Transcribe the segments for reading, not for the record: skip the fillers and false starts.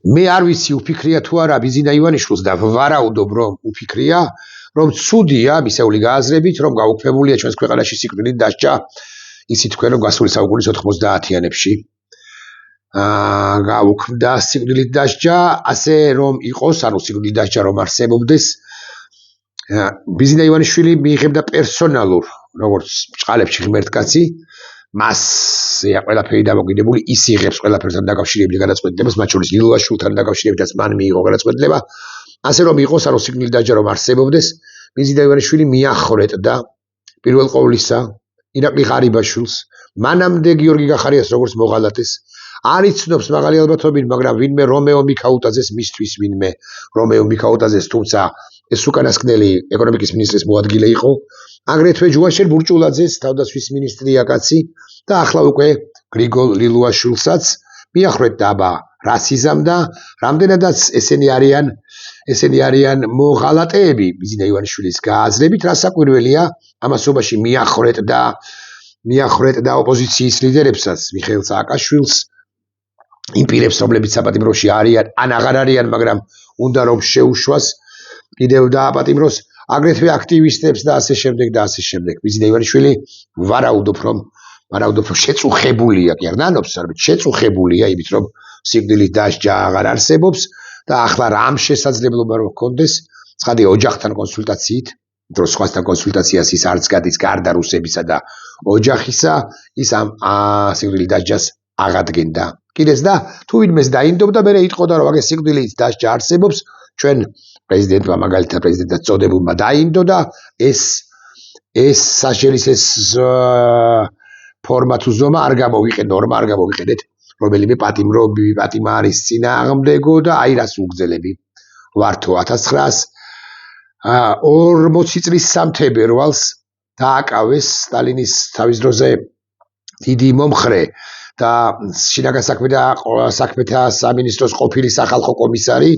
მე არ ვიცი უფიქრია თუ არა ბიზინა ივანიშვილს და ვარაუდობ რომ უფიქრია რომ ცუდია მისეული გააზრებით რომ გაუქმებულია ჩვენს ქვეყანაში სიკვდილით დასჯა იცით თქვენ რომ გასული საუკუნის 90-იანებში გაუქმდა სიკვდილით დასჯა ასე რომ იყოს ანუ სიკვდილით დასჯა რომ არსებობდეს ბიზინა ივანიშვილი მიიღებდა პერსონალურ როგორც ჭყალებში ღმერთკაცი მას ყველაფერი დამოკიდებული ის იღებს ყველაფერთან დაკავშირებით გადაწყვეტილებას მათ შორის ლილვაშვილთან დაკავშირებითაც მან მიიღო გადაწყვეტილება ასე რომ იყოს ანუ სიკვდილით დასჯა რომ არსებობდეს ბიზინა ივანიშვილი მიახრეტდა პირველ ყოვლისა ირაკლი ღარიბაშვილს მანამდე გიორგი გახარიას როგორც მოღალატეს არ იცნობს მაღალი ალბათობით მაგრამ ვინმე რომეო მიქაუტაძეს მისთვის ვინმე რომეო მიქაუტაძეს თუმცა ეს უკანასკნელი ეკონომიკის მინისტრის მოადგილე იყო აგრეთვე ჯუაშერ ბურჭულაძეს თავდაცვის მინისტრია კაცი და ახლა უკვე გრიგოლ ლილუაშვილსაც მიახრეთდა აბა რასიზამ და რამდენადაც ესენი არიან მოღალატეები ბიზინა ივანიშვილის გააზრებით რასაკვირველია ამასობაში მიახრეთდა ოპოზიციის ლიდერებსაც მიხეილ სააკაშვილს იმ პირებს რომლებიც საპატიმროში არიან ან აღარ არიან მაგრამ უნდა რომ შეუშვას კიდევ დააპატიმროს აგრეთვე აქტივისტებს და ასე შემდეგ ბიზინა ივანიშვილი ვარაუდობ რომ შეწუხებულია კი არ ნანობს არამედ შეწუხებულია იმით რომ სიკვდილით დასჯა აღარ არსებობს და ახლა რამ შესაძლებლობა რომ ჰქონდეს ცხადი ოჯახთან კონსულტაციით დროს სხვასთან კონსულტაციას ის არც გადის გარდა რუსებისა და ოჯახისა ის ამ სიკვდილით დასჯას აღადგენდა კიდეც და თუ ვინმეს დაინდობდა მე იტყოდა რომ აგერ სიკვდილით დასჯა არსებობს ჩვენ პრეზიდენტმა მაგალითად პრეზიდენტად წოდებულმა დაინდოდა ეს საშელის ეს ფორმა თუ ზომა არ გამოვიყენეთ რომელიმე პატიმა არის წინააღმდეგო და აი რას უგზელები ვართო 1940 წლის 3 თებერვალს დააკავეს სტალინის თავის დროზე დიდი მომხრე და შინაგან საქმეთა სამინისტროს ყოფილი სახალხო კომისარი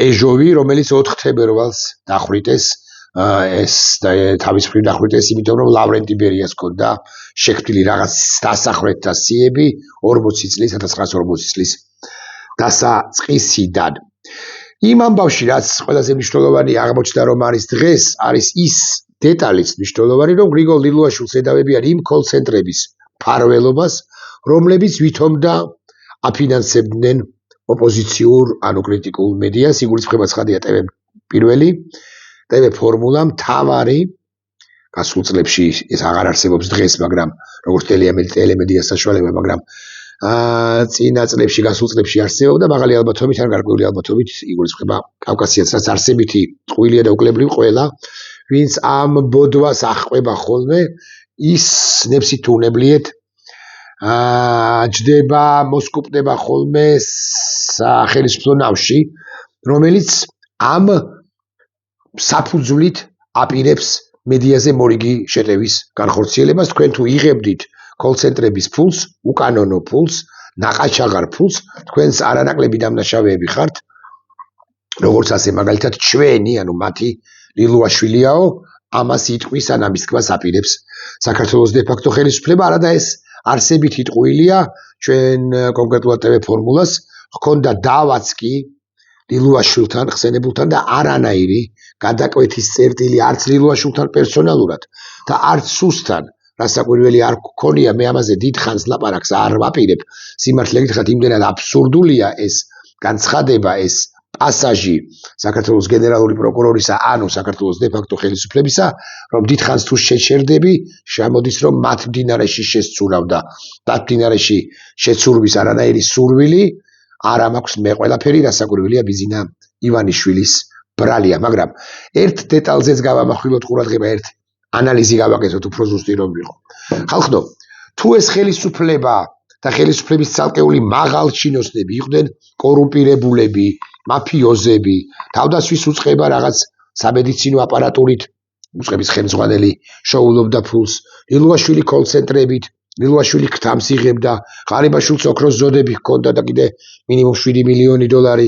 ეჟოვი რომელიც 4 თებერვალს დახვრიტეს ეს თავის მხრივ დახვრიტეს იმიტომ რომ ლავრენტი ბერიას ჰქონდა შექმნილი რაღაც დასახვრეტთა სიები 1940 წლის დასაწყისიდან იმ ამბავში რაც ყველაზე მნიშვნელოვანი აღმოჩნდა რომ არის დღეს არის ის დეტალიც მნიშვნელოვანი რომ გრიგოლ ლილუაშვილს ედავებიან იმ კოლცენტრების მფარველობას რომლებიც ვითომ და აფინანსებდნენ ოპოზიციურ ანუ კრიტიკულ მედიას იგულისხმება ცხადია ტv პირველი ტv ფორმულა მთავარი გასულ წლებში ეს აღარ არსებობს დღეს მაგრამ როგორც ტელემედია საშუალება მაგრამ წინა წლებში გასულ წლებში არსებობდა მაღალი ალბათობით ან გარკვეული ალბათობით იგულისხმება კავკასიას რაც არსებითი ტყუილია და უკლებრივ ყველა ვინც ამ ბოდვას აღყვება ხოლმე ის ნებსით უნებლიეთ ჯდება მოსკუპდება ხოლმე სახელმწიფო ნავში რომელიც ამ საფუძვლით აპირებს მედიაზე მორიგი შეტევის განხორციელებას თქვენ თუ იღებდით კოლცენტრების ფულს უკანონო ფულს ნაყაჩაღარ ფულს თქვენს არანაკლები დამნაშავეები ხართ როგორც ასე მაგალითად ჩვენი ანუ მათი ლილუაშვილიაო ამას იტყვის ან ამის თქმას აპირებს საქართველოს დე-ფაქტო ხელისუფლება არადა ეს არსებითი ტყუილია ჩვენ კონკრეტულად ტv ფორმულას ჰქონდა დავაც კი ლილუაშვილთან ხსენებულთან და არანაირი გადაკვეთის წერტილი არც ლილუაშვილთან პერსონალურად და არც სუსთან რასაკვირველი არ გქონია მე ამაზე დიდხანს ლაპარაკს არ ვაპირებ სიმართლე გითხრათ იმდენად აბსურდულია ეს განცხადება ეს პასაჟი საქართველოს გენერალური პროკურორისა ანუ საქართველოს დე-ფაქტო ხელისუფლებისა რომ დიდხანს თუ შეჩერდები შემოდის რომ მათ მდინარეში შესცურავ და მათ მდინარეში შეცურვის არანაირი სურვილი არ მაქვს მე ყველაფერი რასაკვირველია ბიზინა ივანიშვილის ბრალია მაგრამ ერთ დეტალზეც გავამახვილოთ ყურადღება ერთ ანალიზი გავაკეთოთ უფრო ზუსტი რომ ვიყო ხალხო თუ ეს ხელისუფლება და ხელისუფლების ცალკეული მაღალჩინოსნები იყვნენ კორუმპირებულები მაფიოზები თავდასხმის უწყება რაღაც სამედიცინო აპარატურით უწყების ხელმძღვანელი შოულობდა ფულს ლილუაშვილი კოლცენტრებით ლილუაშვილი ქთამს იღებდა ღარიბაშვილს ოქროს ზოდები ჰქონდა და კიდე მინიმუმ 7 მილიონი დოლარი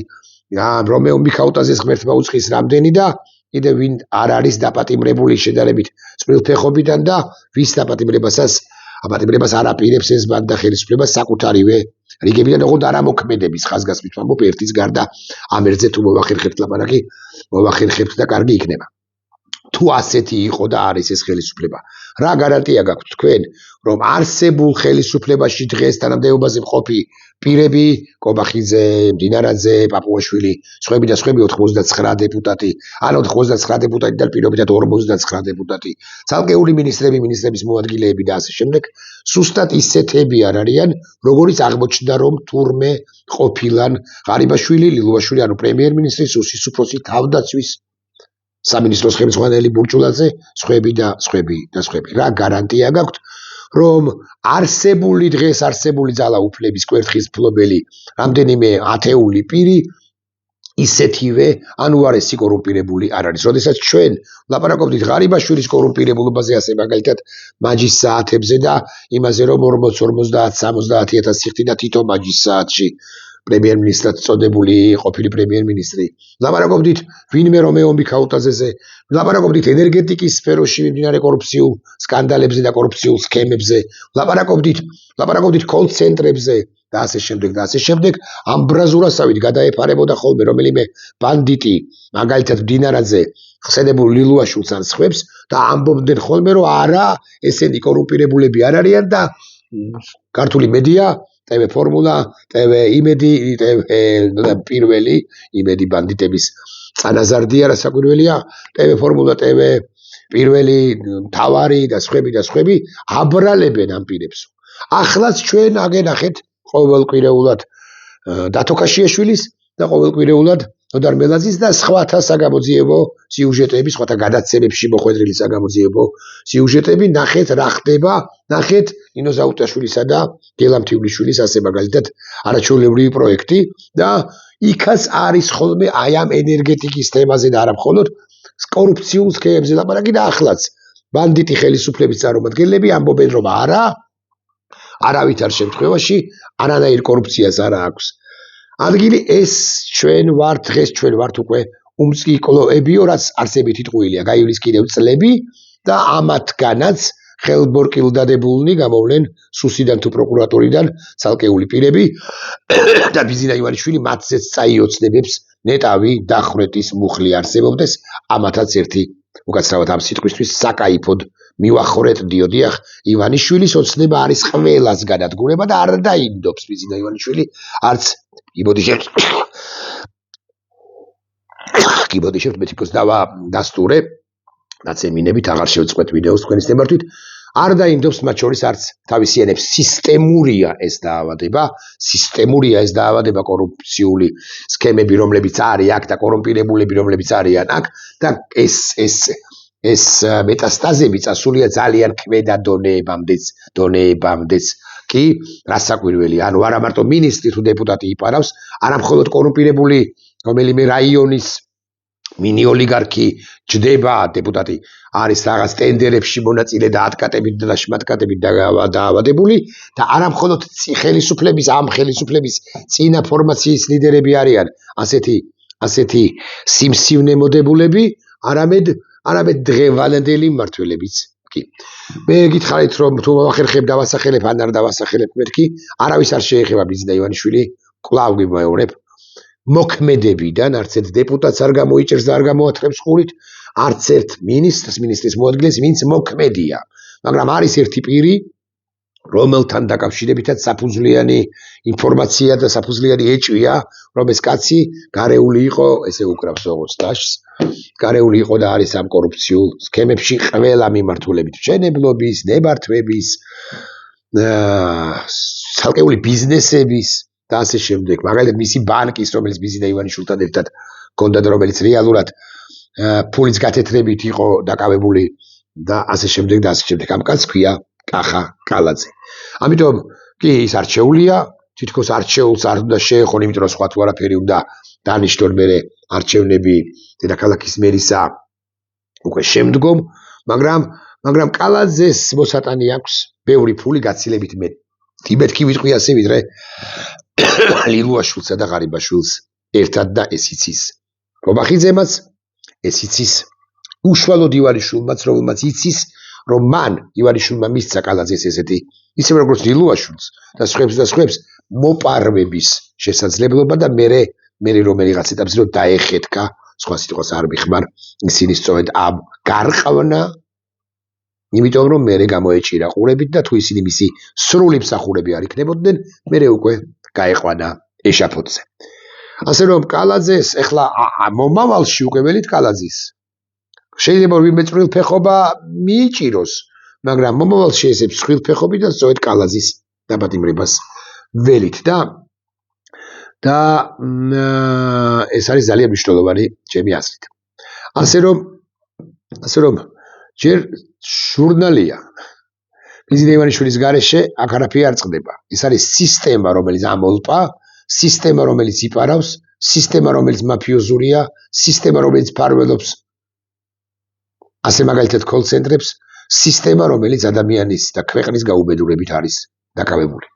რომეო მიქაუტაძეს ღმერთმა უწყის რამდენი და კიდე ვინ არ არის დაპატიმრებული შედარებით წვრილფეხობიდან და ვის დაპატიმრებას არ აპირებს ეს ბანდა ხელისუფლება საკუთარივე რიგებიდან ოღონდ არამოქმედების ხაზგასმით ვამბობ ერთის გარდა ამ ერთზე თუ მოვახერხებთ ლაპარაკი მოვახერხებთ და კარგი იქნება თუ ასეთი იყო და არის ეს ხელისუფლება რა გარანტია გაქვთ თქვენ რომ არსებულ ხელისუფლებაში დღეს თანამდებობაზე მყოფი პირები კობახიძე, მდინარაძე, პაპუაშვილი, სხვები და სხვები 99 დეპუტატი, ან 99 დეპუტატი და პირობითად 59 დეპუტატი, ცალკეული ministrები, ministrების მოადგილეები და ასე შემდეგ, სუსტად ისეთები არ არიან, როგორიც აღმოჩნდა რომ თურმე ყოფილან ღარიბაშვილი, ლილუაშვილი, ანუ პრემიერ-მინისტრის უსის უფროსი თავდაცვის სამინისტროს ხელმძღვანელი ბურჭულაძე, სხვები და სხვები. რა გარანტია გაქვთ რომ არსებული დღეს არსებული ძალაუფლების კვერთხის მფლობელი რამდენიმე ათეული პირი ისეთივე ანუარესი კორუმპირებული არ არის. როდესაც ჩვენ ლაპარაკობდით ღარიბაშვილის კორუმპირებულობაზე ასე მაგალითად მაჯის საათებზე და იმაზე რომ 40-50-70,000 სიხდიდა თითო მაჯის საათში პრემიერ-მინისტრად წოდებული ყოფილი პრემიერ-მინისტრი. ლაპარაკობდით ვინმე რომეო მიქაუტაძეზე, ლაპარაკობდით ენერგეტიკის სფეროში მიმდინარე კორუფციულ სკანდალებზე და კორუფციულ სქემებზე, ლაპარაკობდით კოლ-ცენტრებზე და ასე შემდეგ. ამბრაზურასავით გადაეფარებოდა ხოლმე რომელიმე ბანდიტი, მაგალითად მდინარაძე, ხსენებულ ლილუაშვილს ან სხვებს და ამბობდნენ ხოლმე რომ არა, ესენი კორუმპირებულები არ არიან და ქართული მედია TV ფორმულა, TV იმედი, პირველი იმედი ბანდიტების წანაზარდია, რასაკვირველია, TV ფორმულა, TV პირველი თავარი და სხვები აბრალებენ ამ პირებს. ახლაც ჩვენ აგენახეთ ყოველკვირეულად დათო ქაშიაშვილის და ყოველკვირეულად ნოდარ მელაძის და სხვათა საგამოძიებო სიუჟეტები, სხვათა გადაცემებში მოხვედრილი საგამოძიებო სიუჟეტები, ნახეთ რა ხდება, ნახეთ ნინო ზაუტაშვილისა და გელა მთივლიშვილის ასე მაგალითად არაჩვეულებრივი პროექტი და იქაც არის ხოლმე აი ამ ენერგეტიკის თემაზე და არა მხოლოდ კორუფციულ სქემებზე ლაპარაკი და ახლაც ბანდიტი ხელისუფლების წარმომადგენლები ამბობენ რომ არავითარ შემთხვევაში არანაირ კორუფციას არ აქვს. ადგილი ეს ჩვენ ვართ უკვე უმწიკლოებიო, რაც არსებით იტყუილია, გაივლის კიდევ წლები და ამათგანაც ხელბორკილდადებულნი გამოვლენ სუსიდან თუ პროკურატურიდან ცალკეული პირები და ბიზინა ივანიშვილი მათზეც წაიოცნებებს ნეტავი დახვრეტის მუხლი არსებობდეს, ამათაც ერთი უკაცრავად ამ სიტყვისთვის საკაიფოდ მივახორეთ დიოდიახ ივანიშვილის ოცნება არის ყველას განადგურება და არ დაინდობს ბიზინა ივანიშვილი არც კიბოდიშევთ მეთიკოს დავასტურე ნაცემინებით აღარ შევწყვეტ ვიდეოს თქვენის ნებართვით არ დაინდობს მათ შორის არც თავისიანებს სისტემურია ეს დაავადება კორუფციული სქემები რომლებიც არის აქ და კორუმპირებულები რომლებიც არიან აქ და ეს მეტასტაზები წასულია ძალიან ქმედა დონეებამდეც კი რასაკვირველია ანუ არა მარტო მინისტრი თუ დეპუტატი იპარავს არა მხოლოდ კორუმპირებული რომელიმე რაიონის მინი ოლიგარქი ჯდება დეპუტატი არის რაღაც ტენდერებში მონაწილე და ატკატებით და შმატკატებით დაავადებული და არა მხოლოდ ხელისუფლების წინა ფორმაციის ლიდერები არიან ასეთი სიმსივნე მოდებულები არამედ დღევანდელი მმართველებიც კი მე გითხარით რომ თუ მოახერხებ დავასახელებ ან არ დავასახელებ მეთქი არავის არ შეეხება ბიზნა ივანიშვილი კვლავ გიმეორებ მოქმედებიდან არც ერთ დეპუტატს არ გამოიჭერს და არ გამოათხრებს ხურით არც ერთ მინისტრის მოადგილეს ვინც მოქმედია მაგრამ არის ერთი პირი რომელთან დაკავშირებითაც საფუძვლიანი ინფორმაცია და საფუძვლიანი ეჭვია რომ ეს კაცი გარეული იყო ესე უკრავს ოღონდ სტაჟს გარეული იყო და არის ამ კორუფციულ სქემებში ყველა მიმართულებით მშენებლობის ნებართვების ცალკეული ბიზნესების და ასე შემდეგ მაგალითად მისი ბანკის რომელიც ბიზნა ივანიშვილთან ერთად ჰქონდა და რომელიც რეალურად ფულის გათეთრებით იყო დაკავებული და ასე შემდეგ ამ კაცს ქვია კახა კალაძე ამიტომ კი ის არჩეულია თითქოს არჩეულს არ უნდა შეეხონ იმიტომ რომ სხვა თუ არაფერი უნდა დანიშნონ მე არჩევნები დედაქალაქის მერისა უკვე შემდგომ მაგრამ კალაძეს მოსატანი აქვს ბევრი ფული გაცილებით მეთქი ვიტყვი ასე ვიდრე ლილუაშვილსა და ღარიბაშვილს ერთად და ეს იცის კობახიძემაც ეს იცის უშუალოდ ივანიშვილმაც რომელმაც იცის რომ მან ივანიშვილმა მისცა კალაძეს ესეთი ისევე როგორც დილუაშვილს და სხვებს მოპარვების შესაძლებლობა და მე რომელიღაც ეტაპზე რომ დაეხეთქა სხვა სიტყვას არ მიხმარ ისინი სწორედ ამ გარყავნა იმიტომ რომ მე გამოეჭირა ყურებით და თუ ისინი მისი სრული მსახურები არ იქნებოდნენ მე უკვე გაეყვანა ეშაფოთზე ასე რომ კალაძეს ეხლა მომავალში უკვე ველით კალაძის შეიძლება ვინმე წყვილფეხობა მიიჭიროს მაგრამ მომავალში ესე წყვილფეხობიდან სწორედ კალაძის დაპატიმრებას ველით და ეს არის ძალიან მნიშვნელოვანი ჩემი აზრით ასე რომ ჯერ ჟურნალია მიზნე ივანიშვილის გარეშე აქ არაფერი არ წყდება ეს არის სისტემა რომელიც ამოლპა სისტემა რომელიც იპარავს სისტემა რომელიც მაფიოზურია სისტემა რომელიც ფარველობს ასე მაგალითად კოლ-ცენტრებს სისტემა რომელიც ადამიანის და ქვეყნის გაუბედურებით არის დაკავებული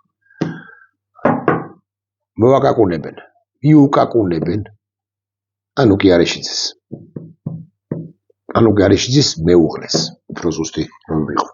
მოვაკაკუნებენ მიუკაკუნებენ ანუ კი არეშიძეს მეუღლეს უფრო ზუსტი რომ ვიყო